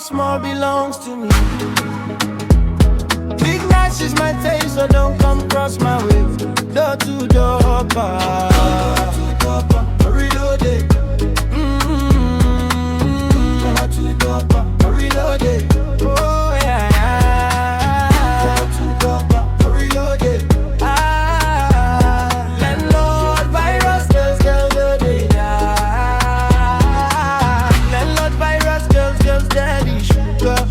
small belongs to me. Big Nash is my taste, so don't come cross my way. Door to door, reloaded. Door to door, reloaded. Oh yeah. Door to door, reloaded. Landlord virus, girls, landlord virus, girls, daddy sugar.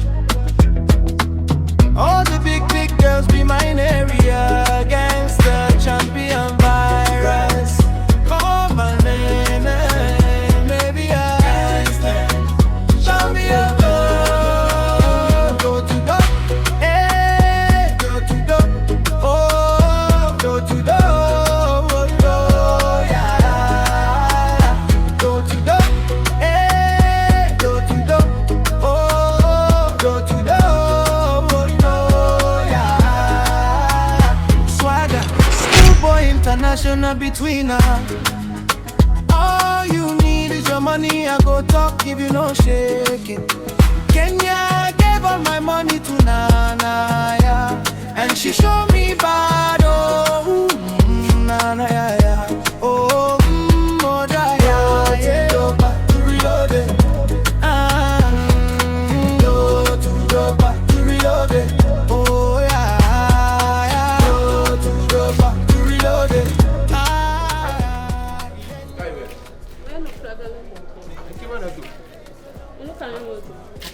All the big girls be mine area. Gangster, champion virus. Call my name, maybe gangster, champion. Go to go, eh, go to go, oh, go to go, oh, yeah. Go to go, eh, go to go, oh, go to go, oh, yeah. Swagger, schoolboy international between us. All you need is your money, I go talk if you no shake it. Kenya gave all my money to Nana, yeah. And she showed me bad, oh, Nana, yeah, yeah. Oh, oh, yeah, yeah. To reload it. To reload it. Oh, yeah, yeah. To reload it.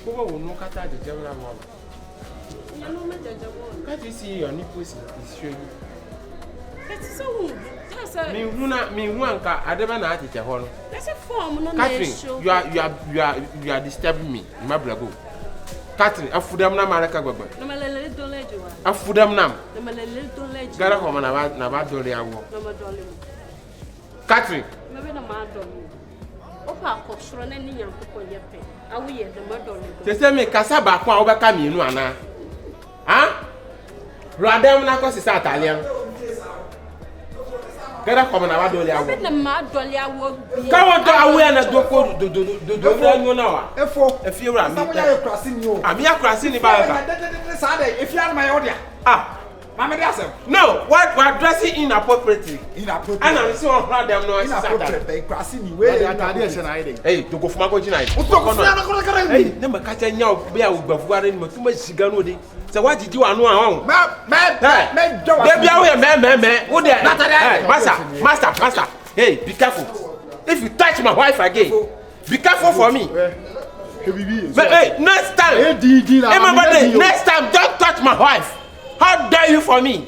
Over will no cut out the general one. Can't you see your nipples is showing? It's so good. Me one car, I never know it. That's a form, no Catherine, you are disturbing me, my brother. Catherine, I food them na Maraka Gobber. No, my little don't let you. I food them now. No, my little don't let you. Gara home and about Dolly. No, my darling. Catherine, Maybe no matter. Opa, cost run any young people yet. I will hear the murder. they say me Casaba kwa overcome you no ana. Huh? Radam na cause is Italian. Gara home and about Dolly. I bet the mad dolly I will be. Come on to away na do no now. If you are me, I'm here crossing the bar. If you are my audience, Mamma, no, what we're dressing inappropriately. Inappropriate. And I'm so proud them no inappropriate. They crossing you. Where hey, to go for my coach tonight. Hey, never catch a young bear with Bafuarin, but too much cigar. So what did you know? man. Master. Hey, be careful. If you touch my wife again, be careful for me. But hey, next time, next time, don't touch my wife. How dare you for me?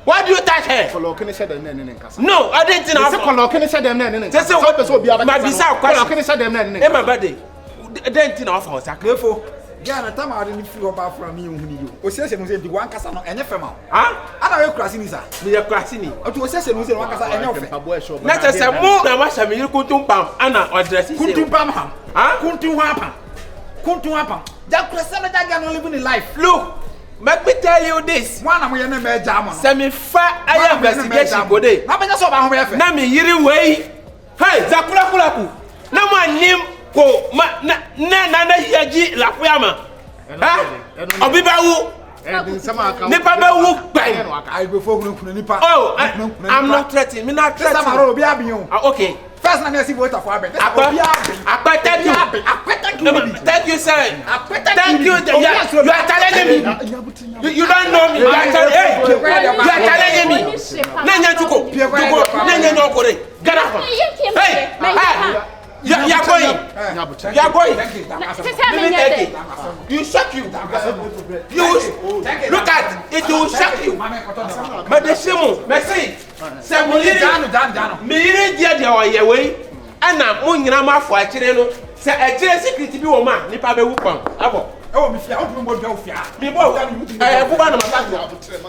Why do you touch her? No, I didn't know. My bizarre question. My birthday. I didn't know for therefore, Ghana, time I didn't feel about from you. Ossession was the one casano and a female. I don't crossing is that. We are crossing. Or to Ossession was the one casano and a female. Let us say more than what I mean. Couldn't pump Anna or dress. Couldn't pump him. Couldn't happen. Couldn't happen. That person that can live in life. Look. Let me tell you this. One of my name is Jamon. Semi fa I investigation go dey. Na me yiri way. Hey, zakula kulaku. Na ma nim ko na yaji la kuyama. Ha? Obibawu. Nipa be wu gban. Oh, I'm not threatening. Me not threatening. Okay. First, I'm going to see what for Thank you. Thank you, sir. Thank you. You are challenging me. You don't know me. You are challenging me. Nanya tuko. Nanya no kore. Get up. Hey. You are going. You are going. Let me take it. You shock you. You look at it. Will shock you. But the shame. Merci. C'est mon dire dia o ye we ana mo nyina ma fo a kire no se a kire secret bi wo ma nipa be wu pam abo e wo mi fia o dum mo dwa fia mi bo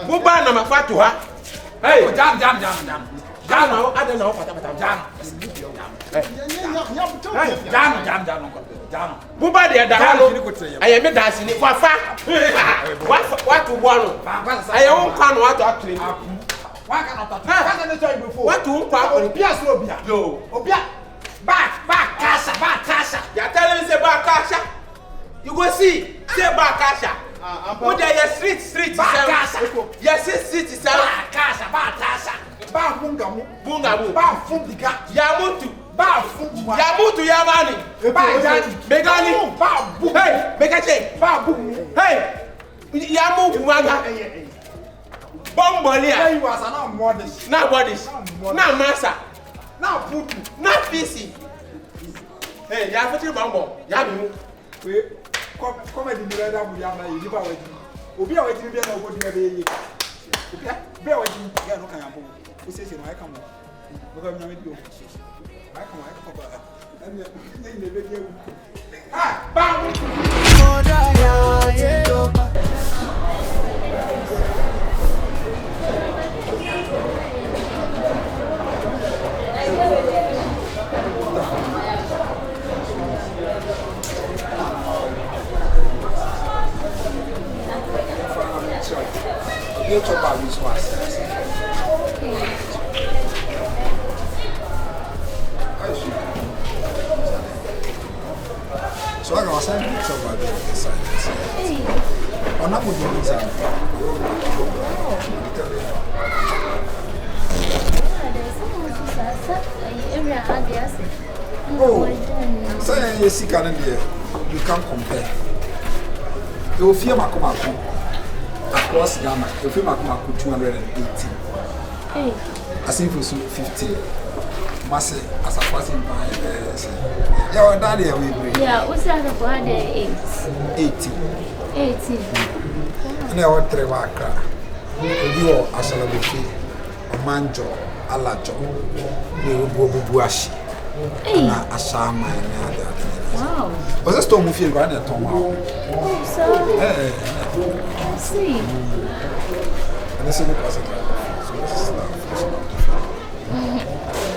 buba na mafatu ha hey jam now ada na o pata jam buba de da halo aye me dance ni wafa watu bwano aye won kwa no watu atire Why cannot I tell you before? What to Obia Slobia? No. Obia. Back, Kasha. You're telling me about Kasha? You go see. Say Bakasha. What they street Bakasha. Yes, street is Bakasha. Ba bungamu. Ba fundiga. Yamutu. Ba fundiga. Yamutu Yamani. Ba jani. Begani. Ba bu. Hey, Begache. Ba bu. Hey. Yamu Bumaga. Bombolia. Hey, you was not modest. Na bodies. Na massa. Na putu. Na fisi. Hey, ya fiti bombo. Ya bimu. We comedy ni reda mu ya na yi ba waji. Obi a waji bi na obo di na be yi. Obi a be waji ya no kan ambo. O se no ai kan mo. Bo ka mi na me di o. Ai kan ba. Ani ni be di o. Ah, ba mu. Moda ya yo. You talk about this one. So I was saying to talk about this side. I'm not going to do this. Oh, say you see can you can't compare. You feel my come across Ghana, if you make 280. Hey. As if it's 50. Mass as a passing by. Yeah, daddy, we bring. Yeah, what's that about 80? 80. And I want 3 waka. You are a celebrity, a manjo, a lajo, you will be buashi. A shama and other. Wow. Was a storm of your granite tomorrow? Oh, so. See. And this is because of that.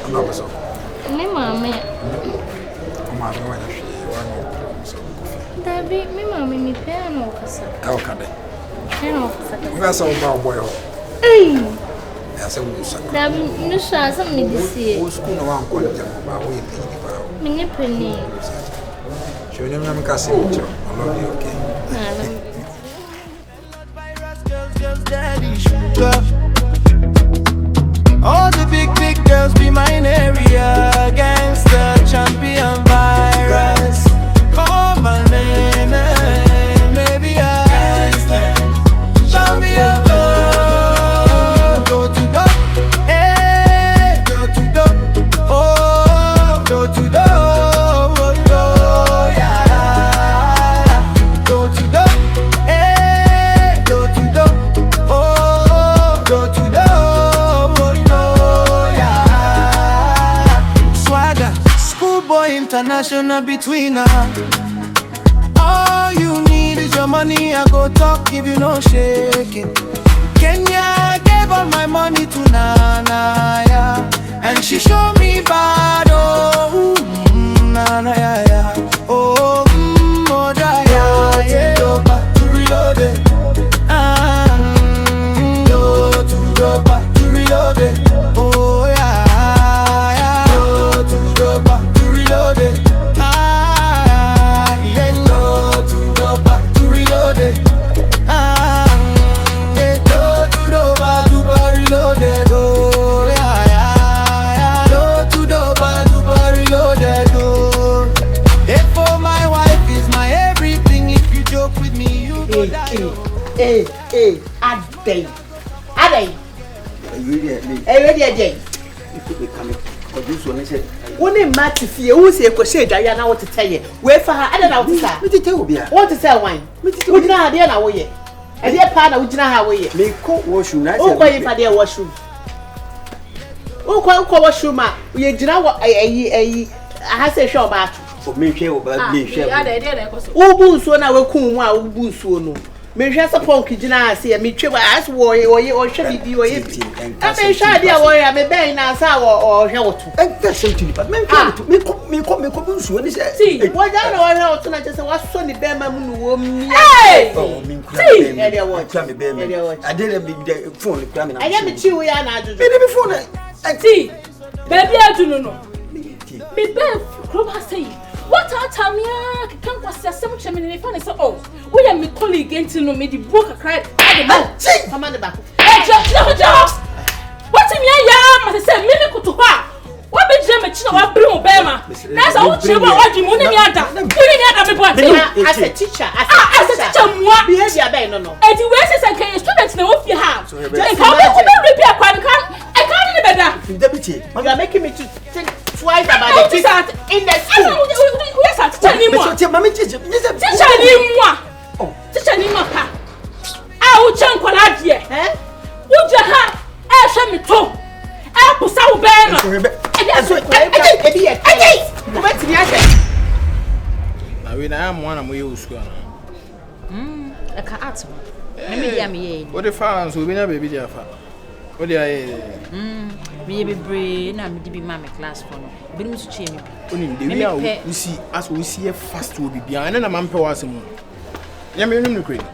I'm not so. Me, mamma. That be me, mamma, me piano. Okay. Piano. That's all about boy. Hey. That's a woman. That no chance of me to see. Who's going to want to about way. Mini penny. Show them I'm casting. I love you, okay? Daddy sugar. All the big girls be mine area. Gangster, champion, virus. Call my name, maybe I champion. Go to the, go to the, oh, go to the, oh, yeah. Go to the, go to the. Go to the yeah. Swagger, schoolboy international between us. All you need is your money. I go talk, give you no shaking. Kenya gave all my money to Nana, yeah. And she showed me bad, oh, Nana, yeah, yeah. Oh, Moda, yeah, yeah. To reload it. Oh yeah, yeah. Go to the back to reload it. Yeah, go to the back to reload it. Yeah, go to the back to reload it. Oh yeah, yeah. Go to the back to reload it. Oh, if for my wife is my everything. If you joke with me, you go die. Hey, Adey. Ready again. When a match if you say, Diana, what to tell you. Where for her, I don't know what to tell wine. We did not have our way. And your partner would not have way. Me coat washroom. Oh, why if I dare washroom? Oh, quite washroom. We did not what I has a show about. For me, share about me. Oh, boost when I will come while boost no. Me just a punk jina see me twa as wo or should be or it. I may shy dear warrior me be na sa or helto. And that's something but me come so any say. See, what I know helto na just was so the be ma mu wo mi. Hey! Oh, me see, area watch. Me be me. I didn't be the phone cram na. I am me chiwu ya na ajuju. Me be phone. See, baby I do no. Me be come say What I tell me, I can't was a some chairman if I say, oh, we are my colleague again to know me the book a cried. Come on the back. What's in your yam? I said, Miracle to her. What be Jim and Chino Bruno Bema? That's all she want you money under. As a teacher, what behavior they no. And you wear this and can students know if you have. And how to repair I can't better. Deputy, you are making me to think twice about the teacher in the school. Yes, I'm telling you. Mammy, teacher Nimaka. I will jump on that year. Eh? Would you have a me too? I put some banner. Now we am one of my use. I can't ask me. Maybe I'm what the fans will be a baby there. What do I? Baby brain, I'm to be mammy class for me. Bring to change me. We see as we see a fast will be behind and a man per was a moon. Yamin Crane.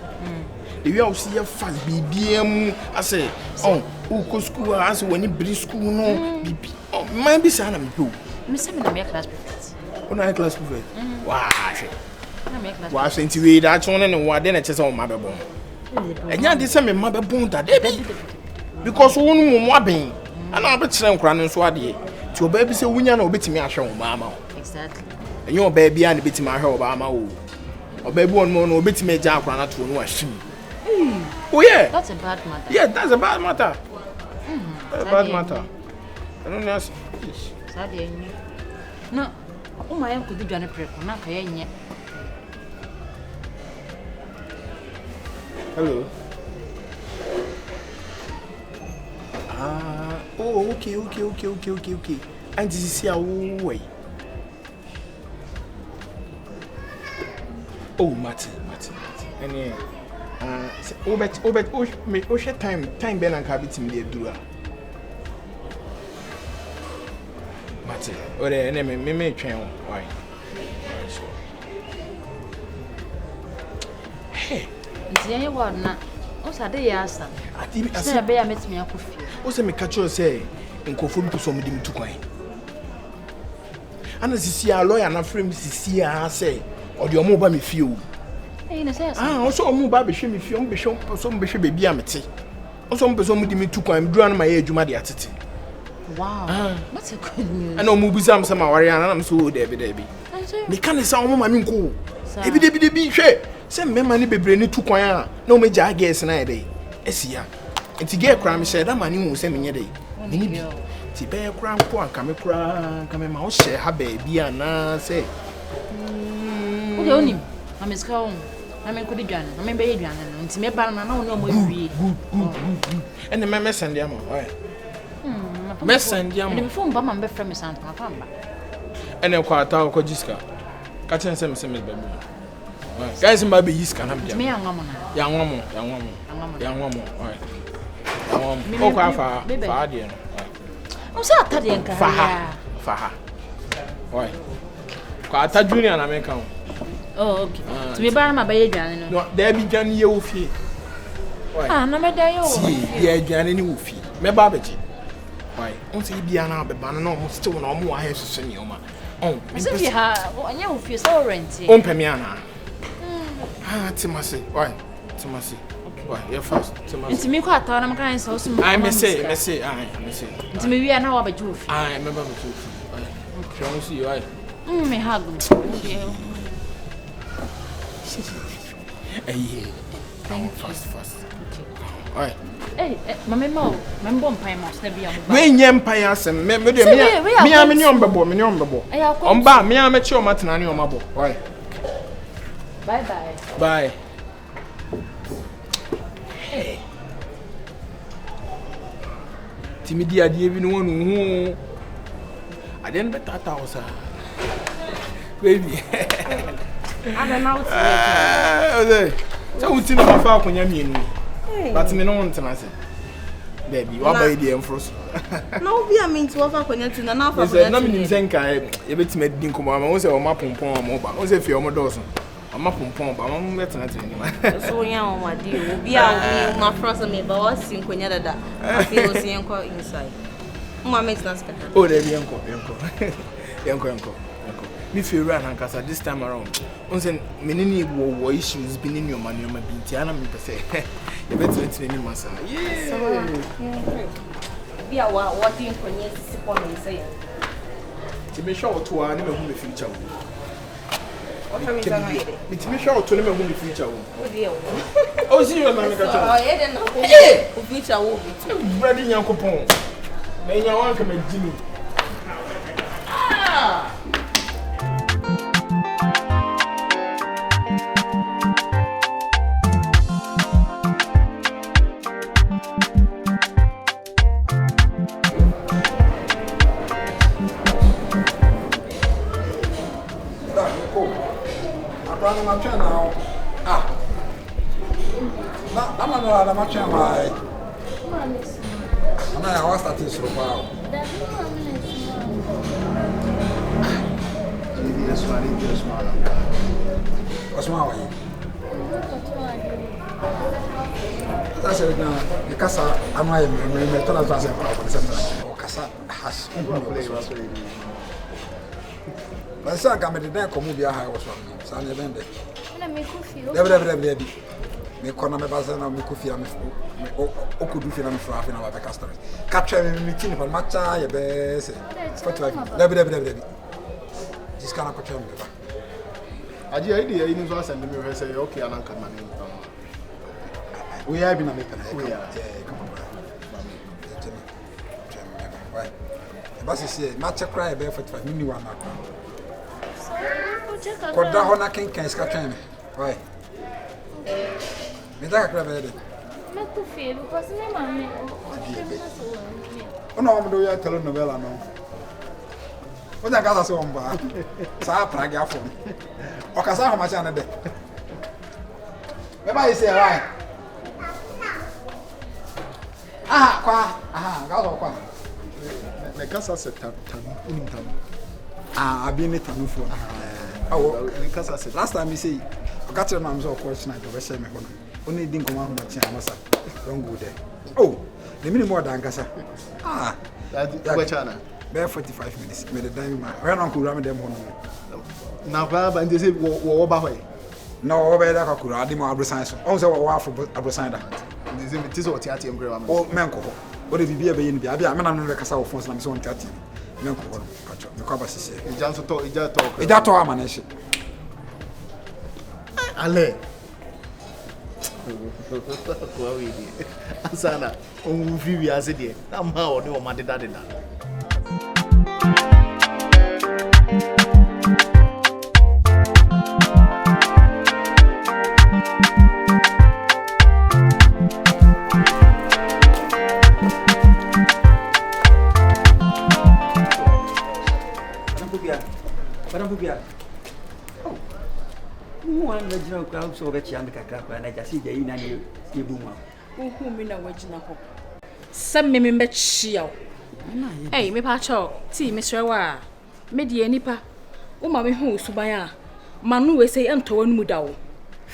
The way I see a fast BBM, I say, oh, who go school as when you bring school, no, BP. Oh, might be son of you. Miss Emma, my class prefect. When I class prefect. Wow, I sent you that one and what then it's all mother bone. And yet, this same mother bone that baby. Because one more being, and I'll bet some crown swadi. To a baby say, we know bit me, I show mamma. Exactly. And your baby and bit my hair, Obama. Or baby one more, no bit me, Jack, run out to one. Oh, yeah, that's a bad matter. Yeah, that's a bad matter. That's a bad matter. I don't know. Sadly, no. Oh, my uncle did Johnny Preco, not Kayanya. Hello. Oh, okay. And this is your way. Oh, Martin. And yeah. Time Ben and Cabit in the Dura. Martin, or the enemy may train. Why? Hey, it's the only one now. Also, they asked them. I said, I bear met me a coffee. Also, me catch you say, in conform to some of them to coin. And as you see a lawyer and a friend, see, I say, or your mobile me few. Also, move baby, she me film, some baby amity. Also, person with me to come, drown my age, my dear. Wow, that's a good news. I know movies, I'm some warrior, and I'm so Debbie. Me can't sound woman cool. Every day be share. Send me money be brainy to choir. No major, I guess, and I day. Esia. And to get crime, said that money will send me a day. Maybe. To bear crown, come a mouse, share her baby, and say. Only, I'm his home. I mean, could you join? I mean, baby, and to me, banana, no more. Good. And the members and Yamo, right? Mess and Yamo, before Bama be from Santa Pamba. And then quite our Kojiska. Catching some baby. Guys, in baby, he's can have me. Young woman. Oh, Fadia. Oh, Saturday, Faha. Why? Quata Junior and American. Oh, okay. To be by my baby, no, there be Johnny Yofi. Ah, no matter. See, yeah, Johnny Woofy. Me Babbage. Why, once he be an album, almost still no more. I have to send you, ma. Oh, if you have one, you feel so rented. On Pemiana. Ah, Timothy. Why, Timothy? Why, you're first. It's me quite thought I'm going so soon. I may say, I. To me, we are now about you. I remember the truth. Shall we see you? I may hug you. Fast. Alright. Hey, Mamma, my bomb pie must never be on. When Empire and me, I'm in your bubble. On bar, me, I'm at your matin on your mobile. Why? Bye. Hey. Timidity, I didn't want who I didn't bet that house. Baby. I don't know. So we think about how can you mean? But me no want to say. Baby, what about the frost? No, we are mean to offer connecting and now for the nominee Zenka, a bit made Dinko, I was a map on Pom, I was a few more dozen. I'm up on Pom, but I'm better than anyone. So young, my dear, we are my frost and me, but I was seeing that I feel the uncle inside. My makes us. Oh, there be uncle. me feel and Ankasa this time around. Once many war issues been in your money, my Bintiana, me to say, you better any massa. Yeah. We are working for years to say. To be sure to our name of the future. What are we going to be sure to name of the future. Oh, see you, man. Future will be ready, young coupon. May you want to make Jimmy. I'm trying now. I'm not trying my. I was starting so far. What's my way? That's it now. Because I'm my method as a problem. Casa has. But I said, I'm a day come here. I was one. So I'm a vendor. Never. Me kona me bazana me kufia me okudu fina me fra fina ba customer capture me meeting for matcha ye be say 45 lebi this kind of capture me ba aji idea you know send me say okay ananka man we are been make we are come on why but say matcha cry be 45 me one akwa koda hona kenkan ska twen me why me da kakra be de Me kufie because me mama o no mo do ya telenovela no o da casa so mba sa praga afo o kasa ho ma cha na de me ba ise right ga so kwa me kasa se tan abi me tanu fo me kasa se last time me say o ka tell mam so question I do be say me hono only din ko ma ho ma cha amasa don't go there oh the minimum than kasa that chana be 45 minutes me the time ma we no kura me dem hono na ba ndi say wo ba hoy no we be da ka kura adi mo abrosan so on say wo afro abrosan da ndi say me tiso oti ati embre wa me o menko ho o de bibia be yin bia bia me na no kasa wo phone so na me so on ati menko ho pacho me ko abasise ija to ama na shi ale kwa we di asana on vivi ase de na ma o de o ma de da Bubia. Oh. One regional crowd so that you and I just see the in any boom. Who mean a wagina ho? Some me met shield. Hey, me pacho, tea, Mr. Wa, Media nipa. O mammy who subaya. Manu we say Antoine Mudao.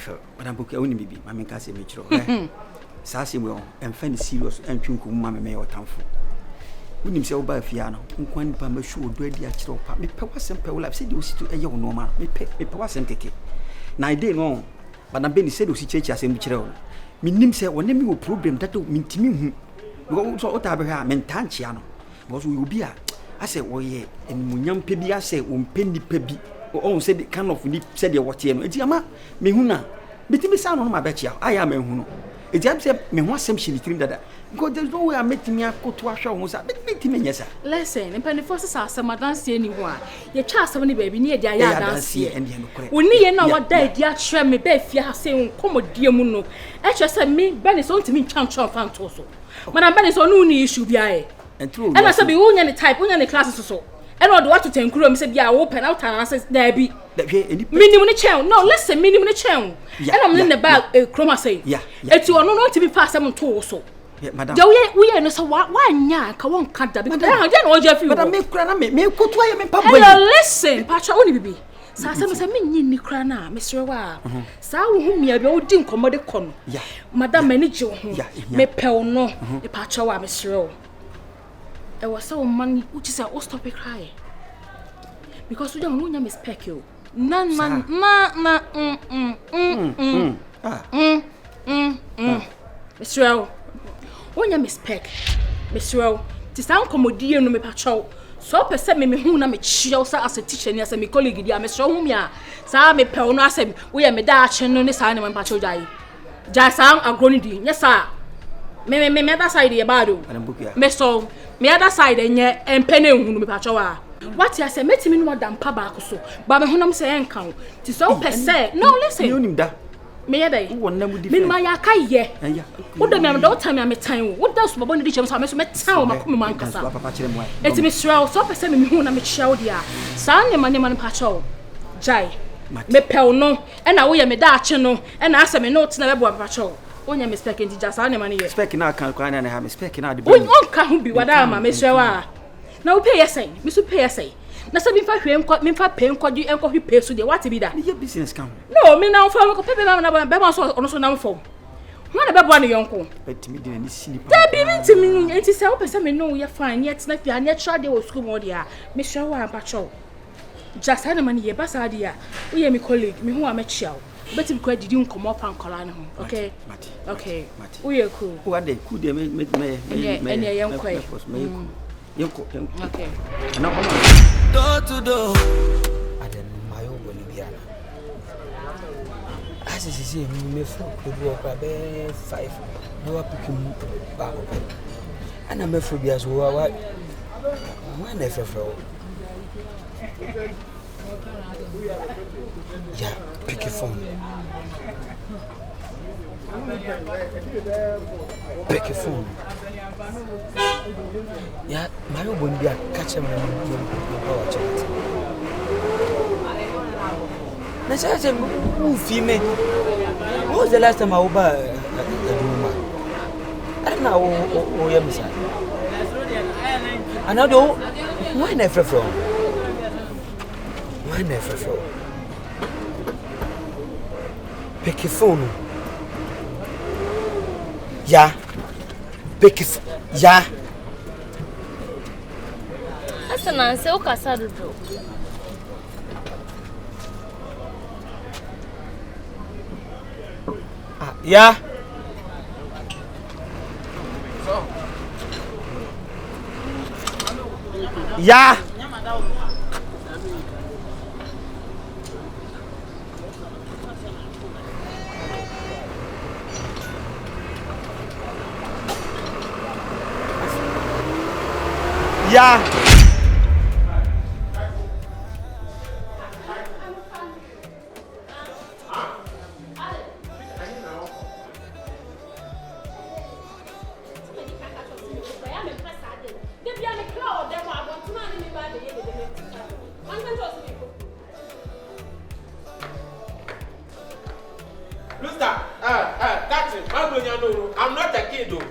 Sure, but I'm booking only baby, Mammy Cassie Mitchell. Sassy well, and find serious and chunkum mammy may or town for. When himself by Fiano, one by my shoe, ready at your pap, me power simple life said you see to a young normal, me power sem take. Now I didn't know, but I've been said to see church as a mutual. Me name say one name will problem that don't mean to me. We also what I have meant Tanchiano. Was we will be a. I said, oh yeah, and when young Pebby, I say, penny Pebby, or said the kind of nip said what you know. It's Yama, me huna. But me sound on my betcha, I am a huno. It's just me want some shilly trim that. God, there's no way I'm making me a go to a show. Was that me, yes, sir. Listen, and penny forces are some dance anyone. Your child, so many baby near the dance here. And we need know what day, dear share me, Beth, ya saying, come with dear Muno. Actually, said me, Ben is on to me, chance of Fantoso. Madame Ben is on no issue, be and true. And I said, be only type, only classes so. And all the water tank room said, yeah, open out and I said, there be. Minimum channel. No, listen, minimum channel. And I'm in the bag, Chroma say. Yeah. It's you are not to be fast on two or so. Madam, we are no so why yak, I won't cut that because I don't know Jeffrey. But I make crana, make go to I mean, Papa. Listen, Pacha only be. Sasa say me ni crana, Mr. Wa. Sa who me be odin commode kon. Yeah. Madam manager ho. Me pel no, e Pacha wa Mr. I was so money which is a stop cry. because you don't know me spec you. Na. Mr. When you spec, Mr. To sound commodity no me patrol. So per se me who na me chill as a teacher and as a colleague, dear Mr. Humia. Sa me pel no asem, we are me dash and no sign of patrol jai. Jasam a gronidi, yes, sir. Me other side about you. Mr. Me other side and penny who me patrol. What you say, met me no damn paba so, but me hunam say encounter. Tis so per se, no listen. You need that. Me day. Me my akai ye. What the me don't time me time. What does my body jam so me town ma come man kasa. Eti me sraw so per se me hu na me chiao dia. Sa ne man pacho. Jai. Me pel no, e na wo ye me da ache no, e na ase me no tena bebo pacho. Onya me spec enti jasa ne man ye. Spec na kan kwa na ha me spec na de. On ka hu bi wada ma me srawa. Na wo pay yesai, me so pay yesai. Na se me fa hwe enko me fa pay enko di enko hwe pay so de what be da? Your business can. No, me na fa me ko pay na be ma so ono so na mfo. Who na be bo na yonko? Bet me dey na sini pa. Da bi binti me enti se wo pese me no ye fine yet na fia na try dey wo school mo dia. Me sure wa pacho. Just had money ye basa dia. Wo ye me colleague, me hu a me chiao. Bet me ko didi nkomo fa nkola na ho. Okay. Okay. Wo ye cool. Wo ade cool dey me ene ye nkoi. Okay. No, door to door. I don't my own Boliviana. As you see, me for the work about 5. No, I pick him back. And I'm a phobia as well. When I fell. Yeah, pick your phone. Pick your phone. Yeah, my own won't be a catch him watch it. Let's ask him who female. What was the last time I was by a woman? I don't know who you are. And I don't. Why never from? Why never from? Pick your phone. Yeah. Pick it. Yeah. Asa na se o kasa dodo. Yeah. Yeah. Yeah. I'm not a kid, though.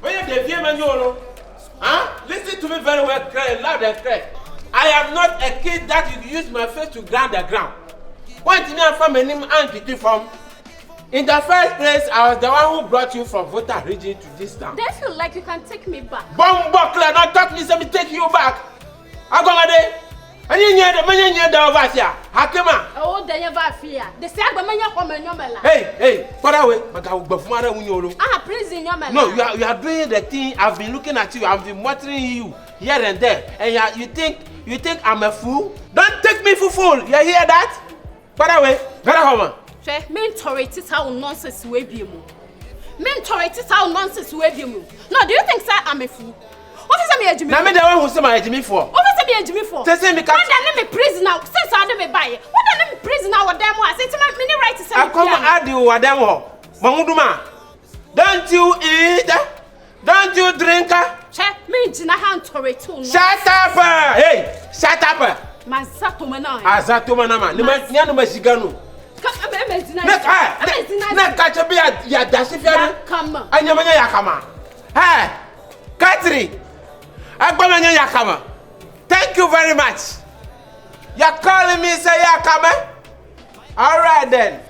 When you hear me, huh? Listen to me very well, cry loud and cry. I am not a kid that you use my face to grind the ground. Why did you from a name and from? In the first place, I was the one who brought you from Vota region to this town. They feel like you can take me back. Bomb buckler, not talk me, let me take you back. I go there. And you hear the man in the over here. Hakema. Oh, they never fear. They say, I'm going to come in your mela. Hey, far away. But I will go for my own. Ah, please in your mela. No, you are doing the thing. I've been looking at you. I've been watching you here and there. And you think I'm a fool? Don't take me for fool. You hear that? Far away. Get home. Mentor it is how nonsense we be mu. Mentor it is how nonsense we be mu. No, do you think sir I'm a fool? What is me ejimi? Na me the one who say my ejimi for. What is me ejimi for? Say me catch. What na me prisoner? Since I dey me buy. What na me prisoner with them one? Say me ni right to say. I come add you with them ho. Mamuduma. Don't you eat? Don't you drink? Che, me jina hand torito. Shut up. Hey, shut up. Mazato mana. Azato mana ma. Ni no masigano. Na catch a beer, ya dash if you come. I never yakama. Hey, Katri, Agbamanya yakama. Thank you very much. You're calling me say yakama? All right then.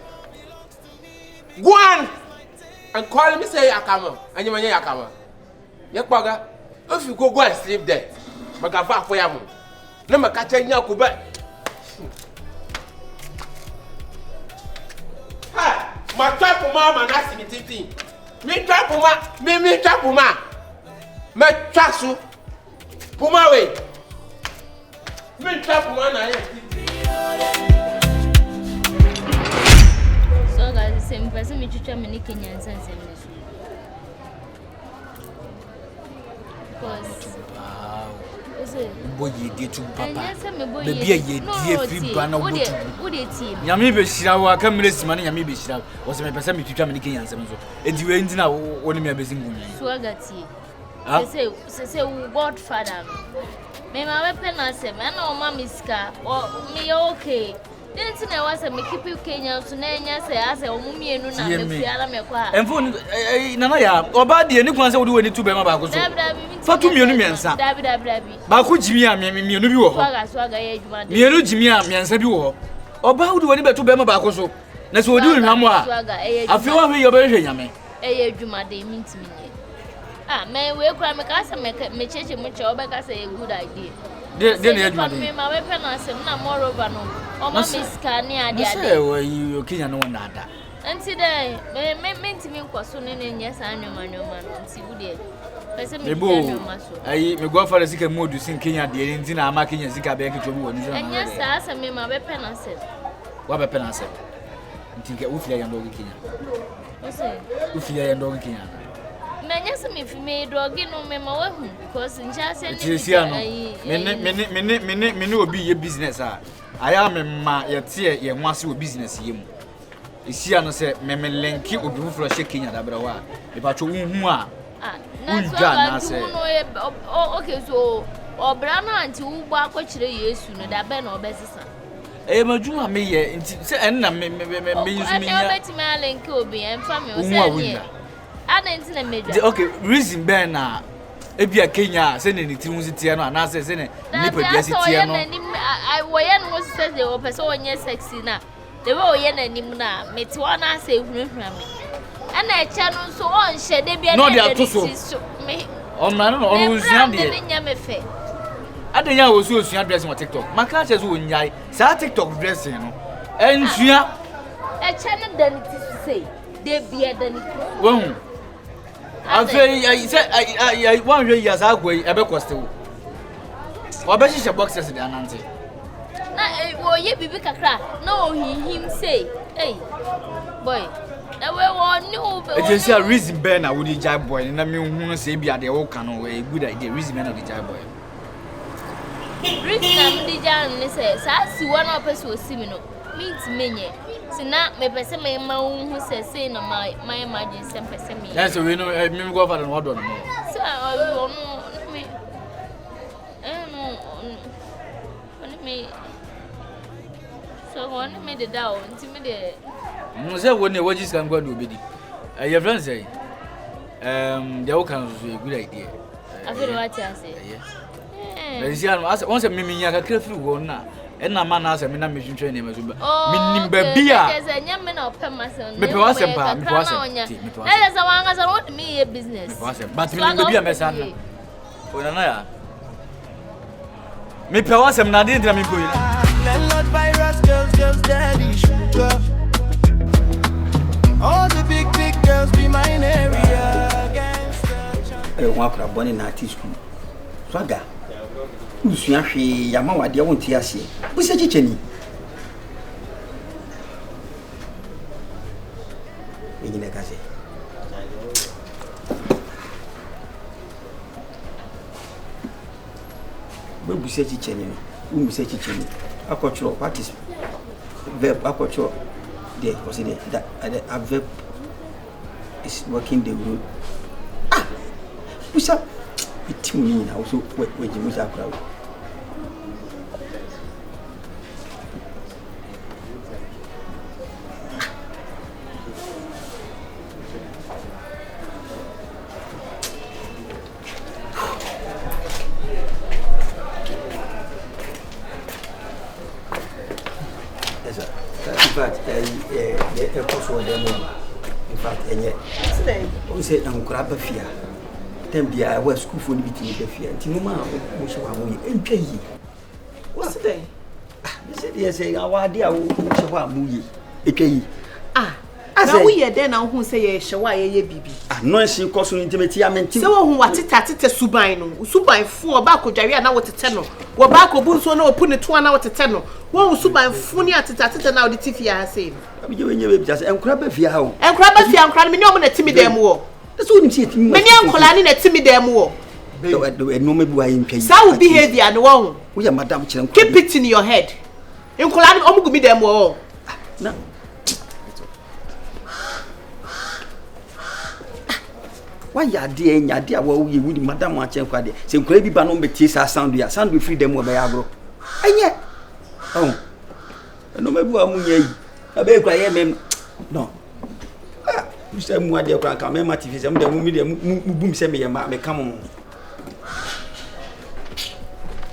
Go on and call me say yakama. And you yakama. Yakbaga, if you go and sleep there, but I for yamu. Never catch a yakuba. Ma twa puma ma na simitifi. Mi twa puma, mi twa puma. Me twa su. Puma we. Mi twa puma na ye. So guys, same person me chucha me ni Kenyan sense me. Boy, you did to Papa. Maybe ye dear free banner. Would it seem? Yamibi Shira, come this money, Yamibi Shira, was my person to Jamaican and Samson. And you ain't now only me a busy woman. Swagati. Say, Godfather. May my weapon answer, man, or Mammy's car, or me okay. Then I was a keep you Kenya to Nanya say, as a woman, and Fiala. And for Nana, or bad the only ones I would do any two Bama. For 2 million, sir. Baku Jimmy, me, you know, Miano Jimmy, and Sabu. Or bow to any better Bama Bacoso. That's what we do, Mamma. I feel over your version, Yame. A Juma, they mean to me. Ah, man, we'll cry my cousin, make me change much over as a good idea. Then my weapon answer, no more over no. Or my Miss Carnia, dear, you can't know that. And today, meant to me was soon in yes, I know my man, and see who did. I may go for a sick mood to sing Kenya, the engine are marking a Zika back to one. And yes, I asked me my weapon answer. What weapon answer? Think it Ufia and Doggy Kenya. Ufia and Doggy Kenya. Yes, if you made dog in on my way because in just many will be your business. I am a ma, your tear, your master business. Is here and say, Mamma Lenky would do for a shaking at Abrawa. If I told you, okay, so or Brahma and two back which they use sooner that Ben or Bessison. Eh, Majuma may and I may bet my link will be and family. Okay, reason Ben now. If you are Kenya, sending it to Tiano and answer, sending I was said they were so sexy now. They were yen and Nimna, Metuana say from me. And I channel so on, shed they be me. Oh, man, always young. I think I was also dressing on TikTok. My class is when I saw TikTok dressing, and she a channel than it is to say, they be a than it. I said, I 1 years ago, ever cost you. What about your boxes, the Nancy? Oh, ye be big a crack. No, him say, hey, boy. It is a reason Ben, I would be jive boy, and I mean, say be at the old canon way. Good idea, reason man of the jive boy. Reason the Jan says, I see one of us was similar. Means many. So now, my person, my own who says, say, no, my imagine some person. That's a winner, I mean, go for an order. So I don't know me. So one made it down, intimidate. Say when the wages can go to be. Your friends say, the old council is a good idea. I feel what I say. Once a mimi, I can through one now. And a man has a mission training. Meaning, baby, as a young man of Pemerson, me was a man. That is a one as I want me a business. But you will be a messenger. For another. Me was a Nadine Dramiko. Landlord virus, girls, daddy, sugar. All the big girls be mine area. I want to born in art school. Swagger. Usually, Yamawa, they won't hear see. Who's a chicken? In a gazette. When we say chicken, we say chicken. Aquature, what is verb aquature? There was it that a verb is working the road. Ah, we saw it me also when you was a crowd. In fact, and yet, we said, I'm crab of fear. Then be I was school for meeting the fear. Timoma, which one will pay ye. What's the day? He said, yes, I want dear, which one will ye? Ah, na wo ye den na wo say ye hye wa ye bibi no nsi koso intimate ya menti se wo hu watete suban no suban fu oba kodware na wo tete no wo ba ko bu nso na opu ne to na wo tete no wo suban fu ni atete na wo de tifia ase abi je wenye be biase enkura ba fia ha o enkura ba fia enkura me ni omo na timi dem wo so wo nim se timi me ni enkola ni na timi dem wo no me bu ayi mpia sa wo behavior no wo wo ya madam kire keep it in your head enkola ni omo gumi dem wo na why ya de nya de awo ye wudi madam achen kwa de se nkura bi ba no betie sa sound ya sound freedom wo be ya bro enye oh no me bu amu nya yi abe kwa ye mem no ah you say mu ade kwa ka me matif se mu de mu mi de mu bum se me ye ma me kam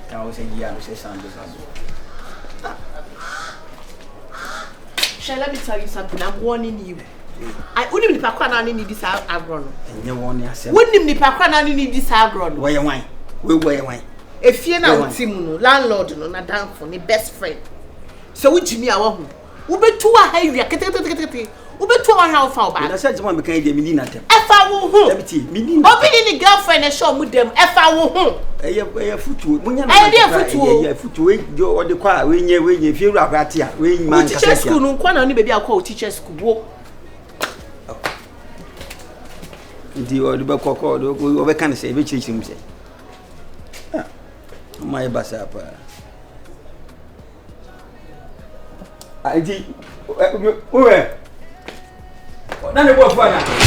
ka o se ya no se sound so shall let me tell you something. I'm warning you. I wouldn't nipa kwa na need this agro no. Enye warning asem. Wouldn't nipa kwa na need this agro no. Why why? We why? Efie na utim no landlord no na dan for ni best friend. So we jimi awo ho. Wo betu a ha wi keteketekete. Wo betu a ha fa ba. Na say jama me kan de mi ni na tem. Efa wo ho. Ebiti mi ni. Obi ni girlfriend e show mu dem efa wo ho. Eye futu. Munya na. Eye futu we o de kwa we nye fie ru abrate a we man kasa. Teacher school no kwa na ni baby akwa teacher school wo. Ndi o de be kokko o be kan say be chichim say. Ah. My basa pa. Aji. Owe. Na ne bo fa na.